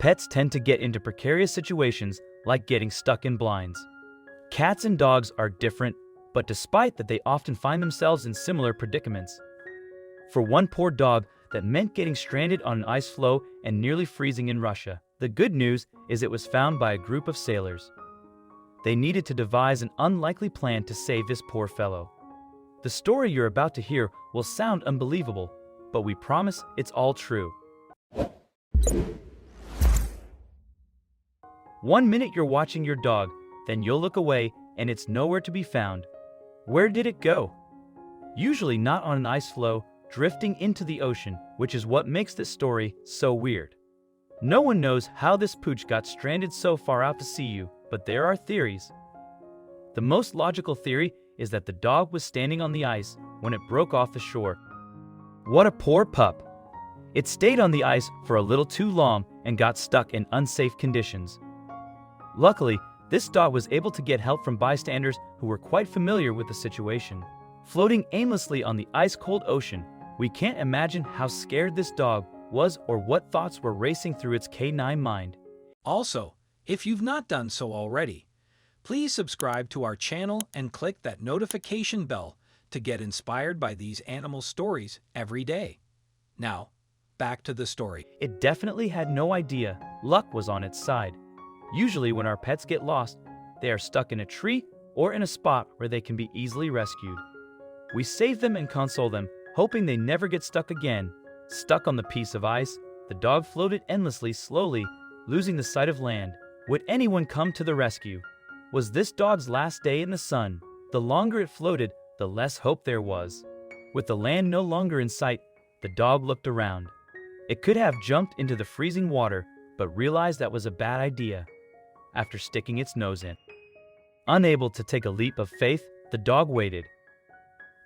Pets tend to get into precarious situations like getting stuck in blinds. Cats and dogs are different, but despite that they often find themselves in similar predicaments. For one poor dog, that meant getting stranded on an ice floe and nearly freezing in Russia. The good news is it was found by a group of sailors. They needed to devise an unlikely plan to save this poor fellow. The story you're about to hear will sound unbelievable, but we promise it's all true. 1 minute you're watching your dog, then you'll look away and it's nowhere to be found. Where did it go? Usually not on an ice floe, drifting into the ocean, which is what makes this story so weird. No one knows how this pooch got stranded so far out to sea, but there are theories. The most logical theory is that the dog was standing on the ice when it broke off the shore. What a poor pup! It stayed on the ice for a little too long and got stuck in unsafe conditions. Luckily, this dog was able to get help from bystanders who were quite familiar with the situation. Floating aimlessly on the ice-cold ocean, we can't imagine how scared this dog was or what thoughts were racing through its canine mind. Also, if you've not done so already, please subscribe to our channel and click that notification bell to get inspired by these animal stories every day. Now, back to the story. It definitely had no idea luck was on its side. Usually when our pets get lost, they are stuck in a tree or in a spot where they can be easily rescued. We save them and console them, hoping they never get stuck again. Stuck on the piece of ice, the dog floated endlessly, slowly, losing the sight of land. Would anyone come to the rescue? Was this dog's last day in the sun? The longer it floated, the less hope there was. With the land no longer in sight, the dog looked around. It could have jumped into the freezing water, but realized that was a bad idea. After sticking its nose in. Unable to take a leap of faith, the dog waited.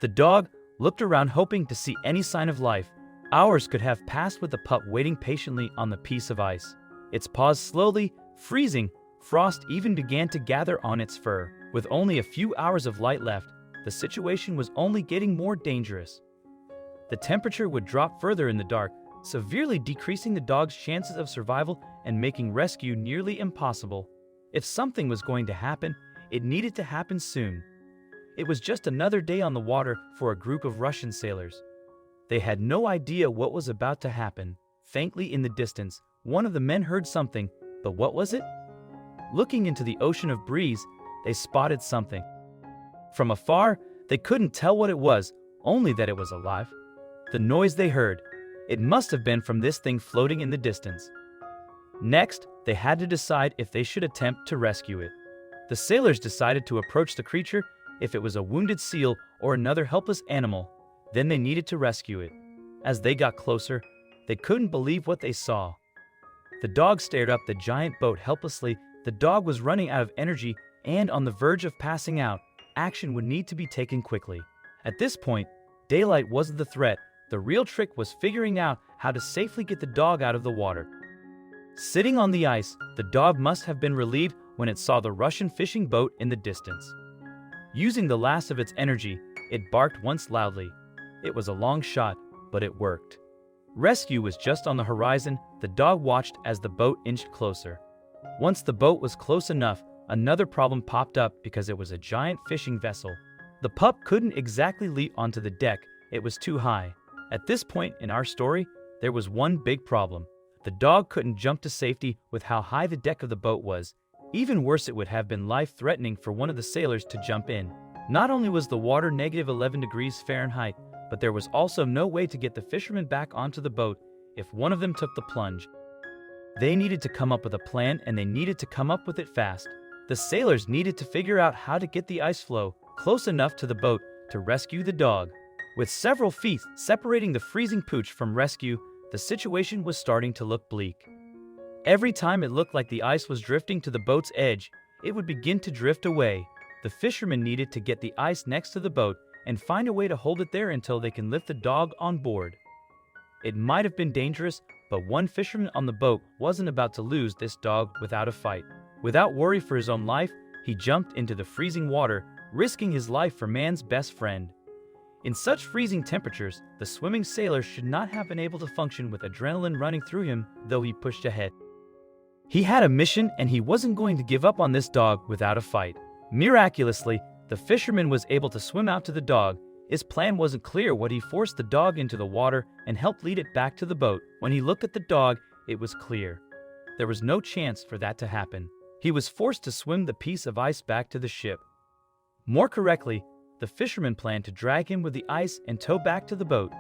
The dog looked around hoping to see any sign of life. Hours could have passed with the pup waiting patiently on the piece of ice. Its paws slowly freezing, frost even began to gather on its fur. With only a few hours of light left, the situation was only getting more dangerous. The temperature would drop further in the dark, severely decreasing the dog's chances of survival and making rescue nearly impossible. If something was going to happen, it needed to happen soon. It was just another day on the water for a group of Russian sailors. They had no idea what was about to happen. Faintly in the distance, one of the men heard something, but what was it? Looking into the ocean of breeze, they spotted something. From afar, they couldn't tell what it was, only that it was alive. The noise they heard, it must have been from this thing floating in the distance. Next, they had to decide if they should attempt to rescue it. The sailors decided to approach the creature. If it was a wounded seal or another helpless animal, then they needed to rescue it. As they got closer, they couldn't believe what they saw. The dog stared up the giant boat helplessly. The dog was running out of energy and on the verge of passing out. Action would need to be taken quickly. At this point, daylight wasn't the threat. The real trick was figuring out how to safely get the dog out of the water. Sitting on the ice, the dog must have been relieved when it saw the Russian fishing boat in the distance. Using the last of its energy, it barked once loudly. It was a long shot, but it worked. Rescue was just on the horizon. The dog watched as the boat inched closer. Once the boat was close enough, another problem popped up because it was a giant fishing vessel. The pup couldn't exactly leap onto the deck. It was too high. At this point in our story, there was one big problem. The dog couldn't jump to safety with how high the deck of the boat was. Even worse, it would have been life-threatening for one of the sailors to jump in. Not only was the water -11 degrees Fahrenheit, but there was also no way to get the fishermen back onto the boat if one of them took the plunge. They needed to come up with a plan, and they needed to come up with it fast. The sailors needed to figure out how to get the ice floe close enough to the boat to rescue the dog. With several feet separating the freezing pooch from rescue, the situation was starting to look bleak. Every time it looked like the ice was drifting to the boat's edge, it would begin to drift away. The fishermen needed to get the ice next to the boat and find a way to hold it there until they can lift the dog on board. It might have been dangerous, but one fisherman on the boat wasn't about to lose this dog without a fight. Without worry for his own life, he jumped into the freezing water, risking his life for man's best friend. In such freezing temperatures, the swimming sailor should not have been able to function with adrenaline running through him, though he pushed ahead. He had a mission and he wasn't going to give up on this dog without a fight. Miraculously, the fisherman was able to swim out to the dog. His plan wasn't clear when he forced the dog into the water and helped lead it back to the boat. When he looked at the dog, it was clear. There was no chance for that to happen. He was forced to swim the piece of ice back to the ship. More correctly, the fisherman planned to drag him with the ice and tow back to the boat.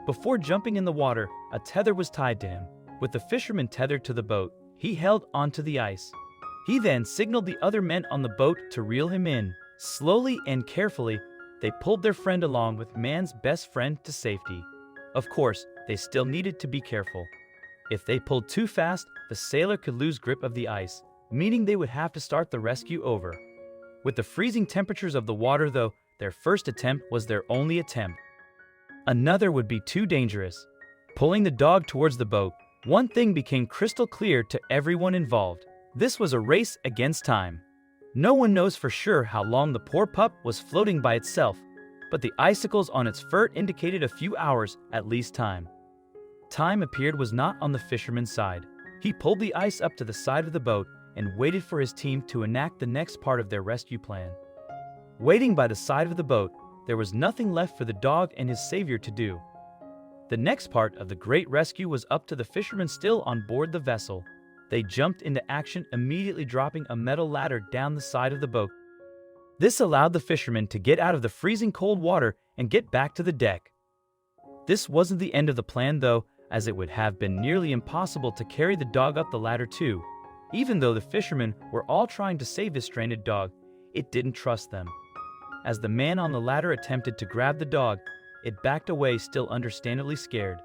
Before jumping in the water, a tether was tied to him. With the fisherman tethered to the boat, he held onto the ice. He then signaled the other men on the boat to reel him in. Slowly and carefully, they pulled their friend along with man's best friend to safety. Of course, they still needed to be careful. If they pulled too fast, the sailor could lose grip of the ice, meaning they would have to start the rescue over. With the freezing temperatures of the water though, their first attempt was their only attempt. Another would be too dangerous. Pulling the dog towards the boat, one thing became crystal clear to everyone involved. This was a race against time. No one knows for sure how long the poor pup was floating by itself, but the icicles on its fur indicated a few hours at least time. Time appeared was not on the fisherman's side. He pulled the ice up to the side of the boat and waited for his team to enact the next part of their rescue plan. Waiting by the side of the boat, there was nothing left for the dog and his savior to do. The next part of the great rescue was up to the fishermen still on board the vessel. They jumped into action, immediately dropping a metal ladder down the side of the boat. This allowed the fishermen to get out of the freezing cold water and get back to the deck. This wasn't the end of the plan though, as it would have been nearly impossible to carry the dog up the ladder too. Even though the fishermen were all trying to save this stranded dog, it didn't trust them. As the man on the ladder attempted to grab the dog, it backed away, still understandably scared.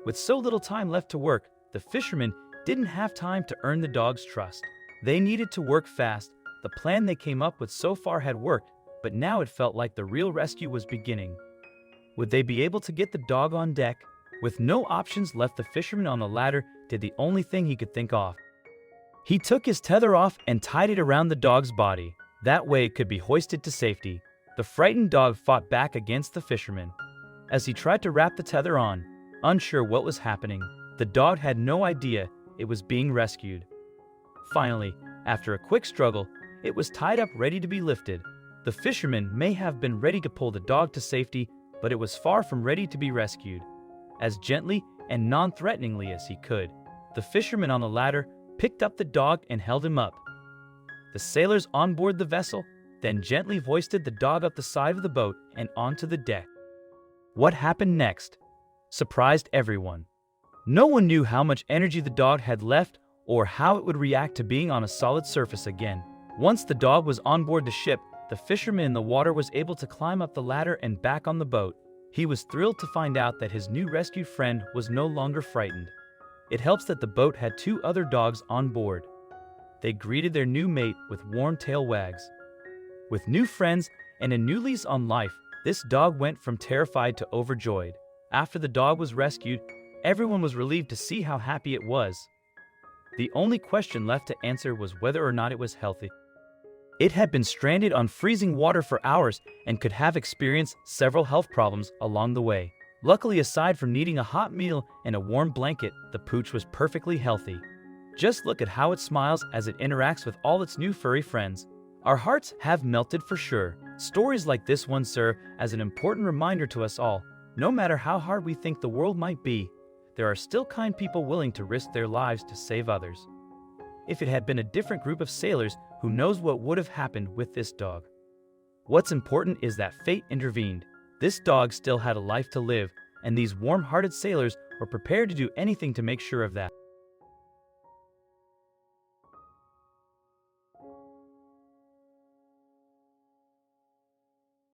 With so little time left to work, the fishermen didn't have time to earn the dog's trust. They needed to work fast. The plan they came up with so far had worked, but now it felt like the real rescue was beginning. Would they be able to get the dog on deck? With no options left, the fisherman on the ladder did the only thing he could think of. He took his tether off and tied it around the dog's body. That way it could be hoisted to safety. The frightened dog fought back against the fisherman. As he tried to wrap the tether on, unsure what was happening, the dog had no idea it was being rescued. Finally, after a quick struggle, it was tied up ready to be lifted. The fisherman may have been ready to pull the dog to safety, but it was far from ready to be rescued. As gently and non-threateningly as he could, the fisherman on the ladder picked up the dog and held him up. The sailors on board the vessel then gently hoisted the dog up the side of the boat and onto the deck. What happened next surprised everyone. No one knew how much energy the dog had left or how it would react to being on a solid surface again. Once the dog was on board the ship, the fisherman in the water was able to climb up the ladder and back on the boat. He was thrilled to find out that his new rescued friend was no longer frightened. It helps that the boat had two other dogs on board. They greeted their new mate with warm tail wags. With new friends and a new lease on life, this dog went from terrified to overjoyed. After the dog was rescued, everyone was relieved to see how happy it was. The only question left to answer was whether or not it was healthy. It had been stranded on freezing water for hours and could have experienced several health problems along the way. Luckily, aside from needing a hot meal and a warm blanket, the pooch was perfectly healthy. Just look at how it smiles as it interacts with all its new furry friends. Our hearts have melted for sure. Stories like this one serve as an important reminder to us all. No matter how hard we think the world might be, there are still kind people willing to risk their lives to save others. If it had been a different group of sailors, who knows what would have happened with this dog? What's important is that fate intervened. This dog still had a life to live, and these warm-hearted sailors were prepared to do anything to make sure of that.